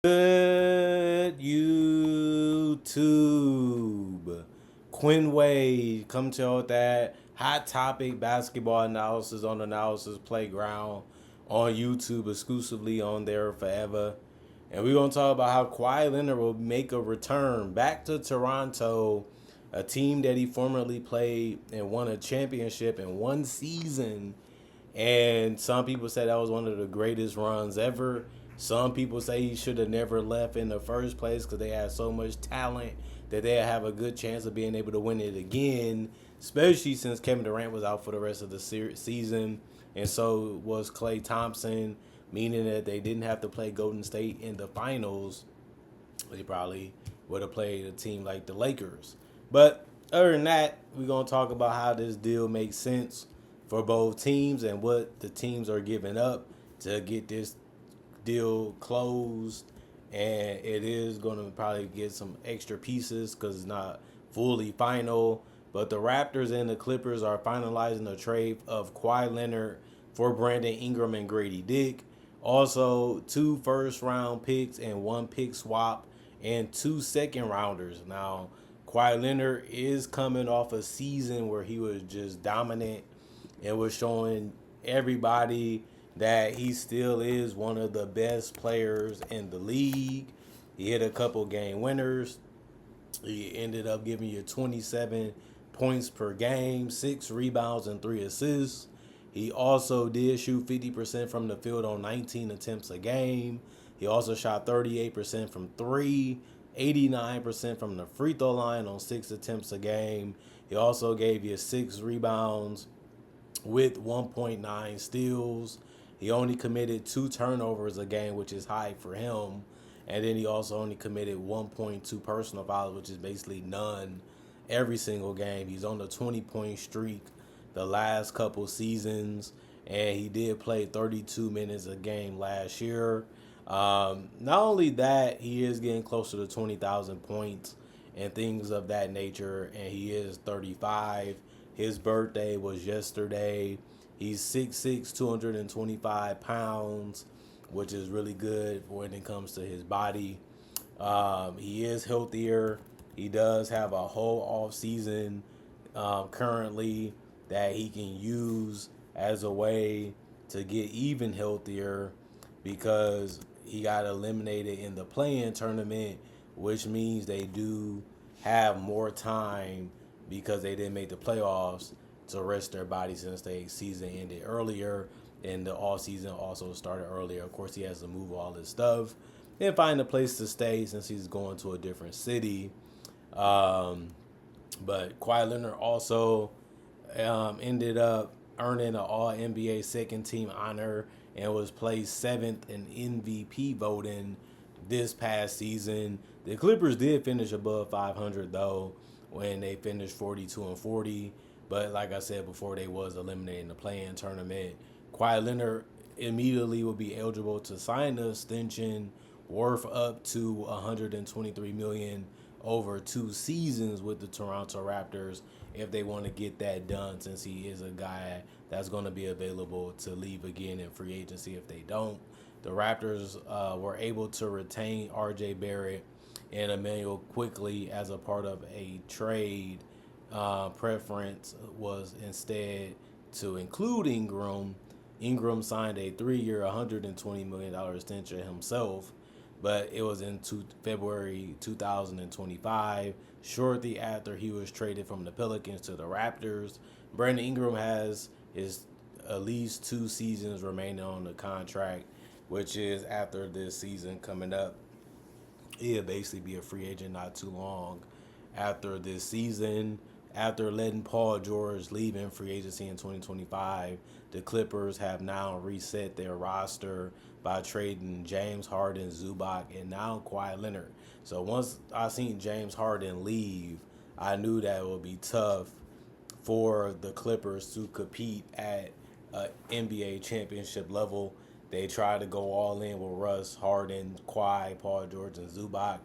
Good YouTube. Quinn Wade come to you with that hot topic basketball analysis on Analysis Playground on YouTube exclusively on there forever. And we're going to talk about how Kawhi Leonard will make a return back to Toronto, a team that he formerly played and won a championship in one season. And some people say that was one of the greatest runs ever. Some people say he should have never left in the first place because they had so much talent that they have a good chance of being able to win it again, especially since Kevin Durant was out for the rest of the season. And so was Klay Thompson, meaning that they didn't have to play Golden State in the finals. They probably would have played a team like the Lakers. But other than that, we're going to talk about how this deal makes sense for both teams and what the teams are giving up to get this deal closed. And it is going to probably get some extra pieces because it's not fully final. But the Raptors and the Clippers are finalizing the trade of Kawhi Leonard for Brandon Ingram and Gradey Dick. Also, 2 first-round picks and 1 pick swap and 2 second-rounders. Now, Kawhi Leonard is coming off a season where he was just dominant and was showing everybody that he still is one of the best players in the league. He hit a couple game winners. He ended up giving you 27 points per game, 6 rebounds, and 3 assists. He also did shoot 50% from the field on 19 attempts a game. He also shot 38% from 3, 89% from the free throw line on 6 attempts a game. He also gave you 6 rebounds with 1.9 steals. He only committed 2 turnovers a game, which is high for him. And then he also only committed 1.2 personal fouls, which is basically none every single game. He's on the 20-point streak the last couple seasons, and he did play 32 minutes a game last year. Not only that, he is getting closer to 20,000 points and things of that nature, and he is 35. His birthday was yesterday. He's 6'6", 225 pounds, which is really good when it comes to his body. He is healthier. He does have a whole off season currently that he can use as a way to get even healthier because he got eliminated in the play-in tournament, which means they do have more time because they didn't make the playoffs to rest their body since their season ended earlier and the off season also started earlier. Of course, he has to move all his stuff and find a place to stay since he's going to a different city. But Kawhi Leonard also ended up earning an All-NBA second team honor and was placed 7th in MVP voting this past season. The Clippers did finish above 500 though when they finished 42-40. But like I said before, they was eliminated in the play-in tournament. Kawhi Leonard immediately will be eligible to sign the extension worth up to $123 million over 2 seasons with the Toronto Raptors if they want to get that done, since he is a guy that's going to be available to leave again in free agency if they don't. The Raptors were able to retain R.J. Barrett and Emmanuel quickly as a part of a trade. Preference was instead to include Ingram. Ingram signed a 3-year, $120 million extension himself, but it was in February 2025, shortly after he was traded from the Pelicans to the Raptors. Brandon Ingram has at least 2 seasons remaining on the contract, which is after this season coming up. He'll basically be a free agent not too long after this season. After letting Paul George leave in free agency in 2025, the Clippers have now reset their roster by trading James Harden, Zubac, and now Kawhi Leonard. So once I seen James Harden leave, I knew that it would be tough for the Clippers to compete at NBA championship level. They tried to go all in with Russ, Harden, Kawhi, Paul George, and Zubac.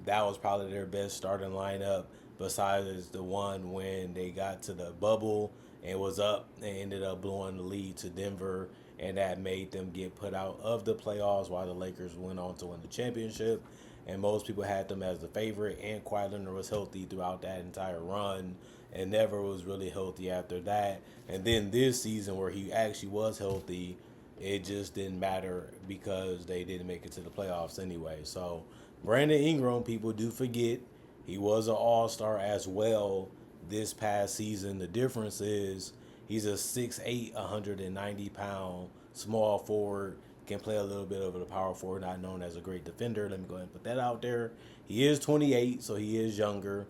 That was probably their best starting lineup besides the one when they got to the bubble and was up and ended up blowing the lead to Denver and that made them get put out of the playoffs while the Lakers went on to win the championship. And most people had them as the favorite, and Kawhi Leonard was healthy throughout that entire run and never was really healthy after that. And then this season, where he actually was healthy, it just didn't matter because they didn't make it to the playoffs anyway. So Brandon Ingram, people do forget, he was an all-star as well this past season. The difference is he's a 6'8", 190-pound small forward, can play a little bit of the power forward, not known as a great defender. Let me go ahead and put that out there. He is 28, so he is younger.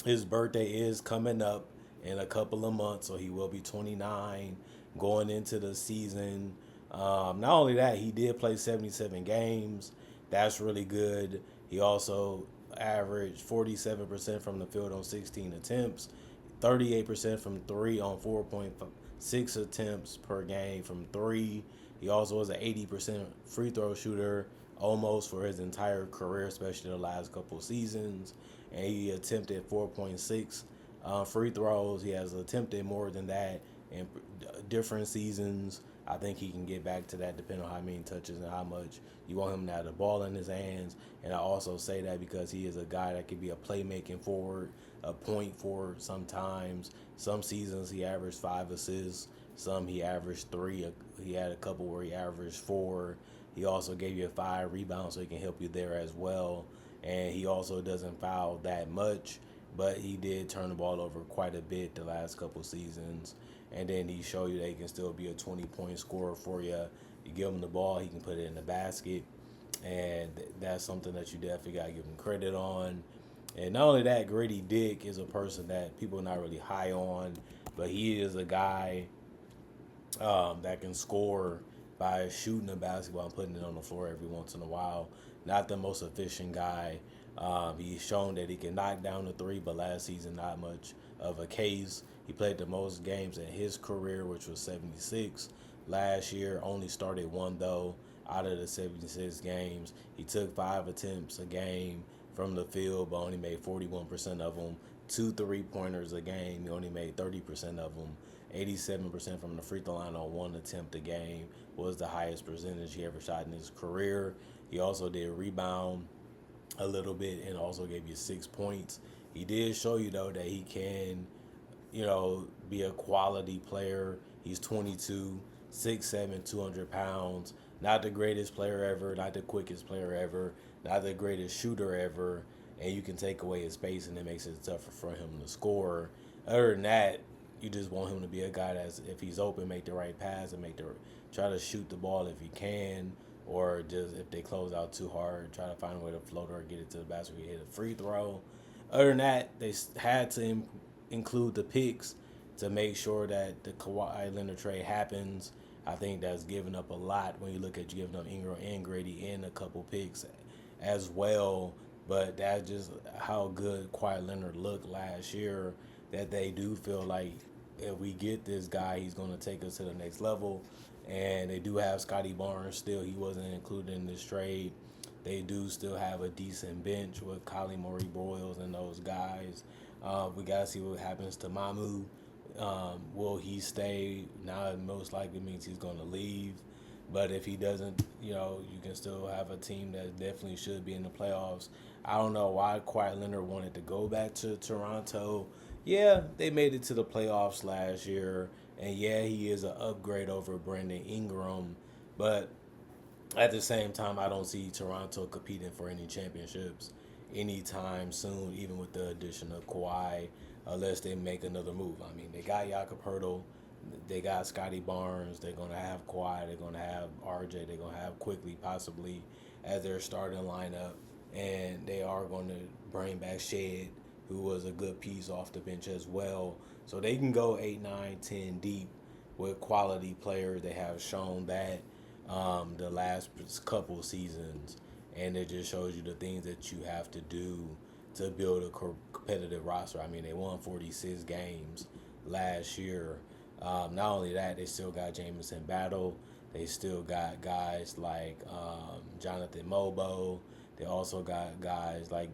His birthday is coming up in a couple of months, so he will be 29 going into the season. Not only that, he did play 77 games. That's really good. He also averaged 47% from the field on 16 attempts, 38% from three on 4.6 attempts per game from three. He also was an 80% free throw shooter almost for his entire career, especially the last couple of seasons. And he attempted 4.6 free throws. He has attempted more than that in different seasons. I think he can get back to that depending on how many touches and how much you want him to have the ball in his hands. And I also say that because he is a guy that could be a playmaking forward, a point forward sometimes. Some seasons he averaged 5 assists. Some he averaged 3. He had a couple where he averaged 4. He also gave you a 5 rebound, so he can help you there as well. And he also doesn't foul that much, but he did turn the ball over quite a bit the last couple seasons. And then he showed you that he can still be a 20-point scorer for you. You give him the ball, he can put it in the basket. And that's something that you definitely got to give him credit on. And not only that, Gradey Dick is a person that people are not really high on, but he is a guy that can score by shooting the basketball and putting it on the floor every once in a while. Not the most efficient guy. He's shown that he can knock down the three, but last season not much of a case. He played the most games in his career, which was 76. Last year, only started 1, though, out of the 76 games. He took 5 attempts a game from the field, but only made 41% of them. 2 3-pointers a game, he only made 30% of them. 87% from the free throw line on 1 attempt a game was the highest percentage he ever shot in his career. He also did rebound a little bit and also gave you 6 points. He did show you, though, that he can, be a quality player. He's 22, 6'7", 200 pounds. Not the greatest player ever, not the quickest player ever, not the greatest shooter ever. And you can take away his space, and it makes it tougher for him to score. Other than that, you just want him to be a guy that's, if he's open, make the right pass and try to shoot the ball if he can, or just if they close out too hard, try to find a way to float or get it to the basket, hit a free throw. Other than that, they had to include the picks to make sure that the Kawhi Leonard trade happens. I think that's giving up a lot when you look at giving up Ingram and Gradey and a couple picks as well. But that's just how good Kawhi Leonard looked last year, that they do feel like if we get this guy, he's going to take us to the next level. And they do have Scotty Barnes still. He wasn't included in this trade. They do still have a decent bench with Kylie Murray, Boyles, and those guys. We got to see what happens to Mamu. Will he stay? Now it most likely means he's going to leave. But if he doesn't, you can still have a team that definitely should be in the playoffs. I don't know why Kawhi Leonard wanted to go back to Toronto. Yeah, they made it to the playoffs last year. And yeah, he is an upgrade over Brandon Ingram. But at the same time, I don't see Toronto competing for any championships anytime soon, even with the addition of Kawhi, unless they make another move. I mean, they got Jakob Poeltl, they got Scotty Barnes, they're going to have Kawhi, they're going to have RJ, they're going to have Quickly possibly as their starting lineup, and they are going to bring back Shed, who was a good piece off the bench as well. So they can go 8, 9, 10 deep with quality players. They have shown that the last couple seasons, and it just shows you the things that you have to do to build a competitive roster. I mean, they won 46 games last year. Not only that, they still got Jamison Battle. They still got guys like Jonathan Mobo. They also got guys like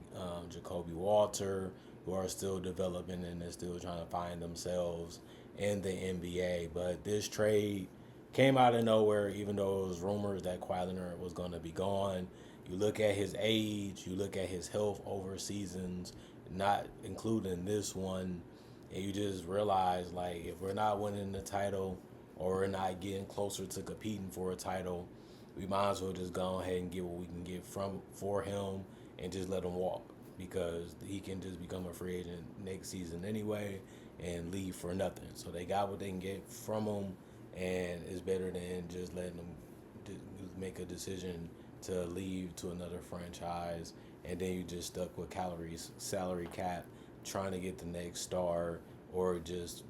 Jacoby Walter, who are still developing and they're still trying to find themselves. in the NBA. But this trade came out of nowhere, even though it was rumors that Kawhi Leonard was going to be gone. You look at his age, you look at his health over seasons, not including this one, and you just realize, like, if we're not winning the title or we're not getting closer to competing for a title, we might as well just go ahead and get what we can get for him and just let him walk, because he can just become a free agent next season anyway and leave for nothing. So they got what they can get from him, and it's better than just letting him make a decision to leave to another franchise, and then you just stuck with salary cap, trying to get the next star, or just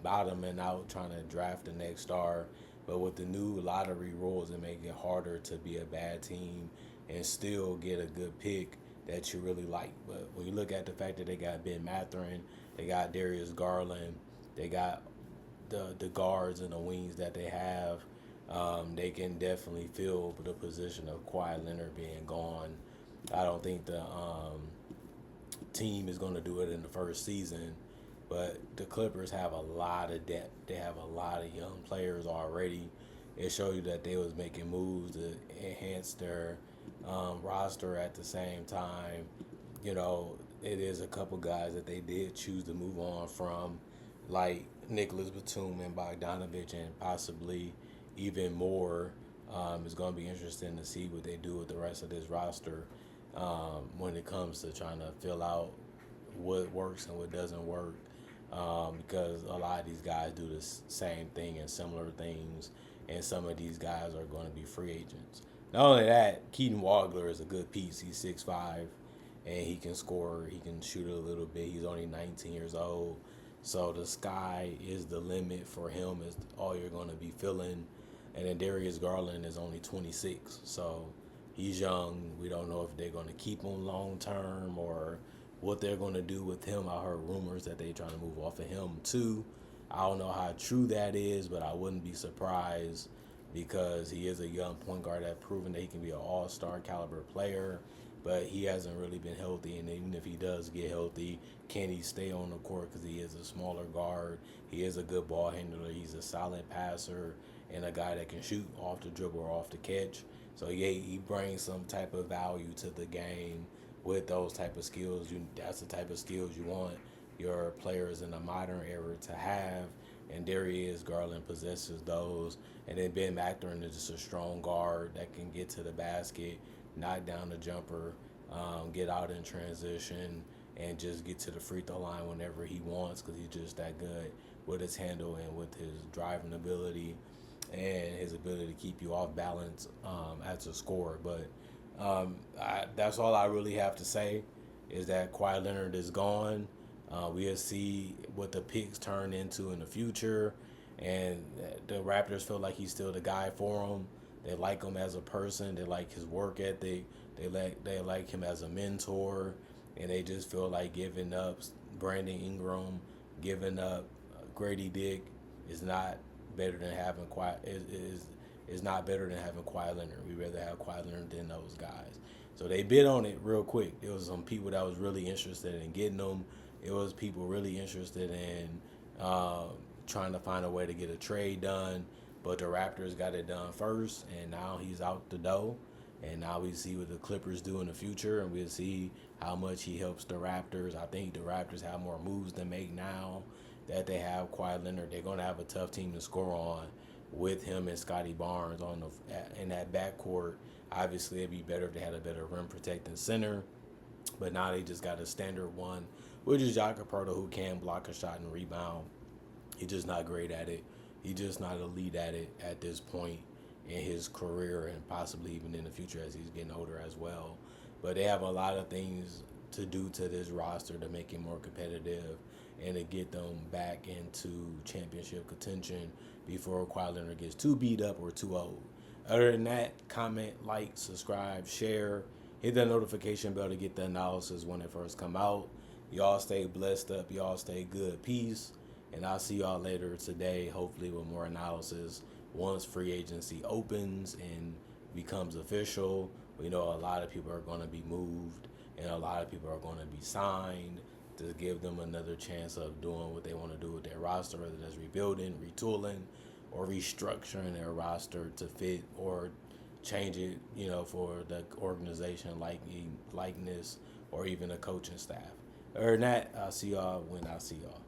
bottoming out trying to draft the next star. But with the new lottery rules, it make it harder to be a bad team and still get a good pick that you really like. But when you look at the fact that they got Ben Mathurin, they got Darius Garland, they got the guards and the wings that they have, they can definitely fill the position of Kawhi Leonard being gone. I don't think the team is going to do it in the first season, but the Clippers have a lot of depth. They have a lot of young players already. It showed you that they was making moves to enhance their roster at the same time. You know, it is a couple guys that they did choose to move on from, like Nicholas Batum and Bogdanovich, and possibly even more. It's going to be interesting to see what they do with the rest of this roster when it comes to trying to fill out what works and what doesn't work. Because a lot of these guys do the same thing and similar things, and some of these guys are going to be free agents. Not only that, Keaton Wagler is a good piece. He's 6'5", and he can score. He can shoot a little bit. He's only 19 years old. So the sky is the limit for him, is all you're going to be feeling. And then Darius Garland is only 26. So he's young. We don't know if they're going to keep him long term or what they're going to do with him. I heard rumors that they're trying to move off of him too. I don't know how true that is, but I wouldn't be surprised, because he is a young point guard that's proven that he can be an all-star caliber player, but he hasn't really been healthy. And even if he does get healthy, can he stay on the court? Because he is a smaller guard. He is a good ball handler. He's a solid passer and a guy that can shoot off the dribble or off the catch. So yeah, he brings some type of value to the game with those type of skills. That's the type of skills you want your players in the modern era to have, and Darius Garland possesses those. And then Ben Mathurin is just a strong guard that can get to the basket, knock down the jumper, get out in transition, and just get to the free throw line whenever he wants, because he's just that good with his handle and with his driving ability and his ability to keep you off balance as a scorer. But that's all I really have to say, is that Kawhi Leonard is gone. We'll see what the picks turn into in the future, and the Raptors feel like he's still the guy for them. They like him as a person. They like his work ethic. They like him as a mentor, and they just feel like giving up Brandon Ingram, giving up Gradey Dick is not better than having is not better than having Kawhi Leonard. We'd rather have Kawhi Leonard than those guys. So they bid on it real quick. It was some people that was really interested in getting them. It was people really interested in trying to find a way to get a trade done. But the Raptors got it done first, and now he's out the door. And now we see what the Clippers do in the future, and we'll see how much he helps the Raptors. I think the Raptors have more moves to make now that they have Kawhi Leonard. They're going to have a tough team to score on with him and Scotty Barnes in that backcourt. Obviously, it'd be better if they had a better rim protecting center, but now they just got a standard one, which is Jakob Poeltl, who can block a shot and rebound. He's just not great at it. He's just not elite at it at this point in his career, and possibly even in the future as he's getting older as well. But they have a lot of things to do to this roster to make it more competitive and to get them back into championship contention before Kawhi Leonard gets too beat up or too old. Other than that, comment, like, subscribe, share, hit that notification bell to get the analysis when it first come out. Y'all stay blessed up. Y'all stay good. Peace. And I'll see y'all later today, hopefully with more analysis once free agency opens and becomes official. We know a lot of people are going to be moved and a lot of people are going to be signed. to give them another chance of doing what they want to do with their roster, whether that's rebuilding, retooling, or restructuring their roster to fit or change it, for the organization likeness or even the coaching staff. Other than that, I'll see y'all when I see y'all.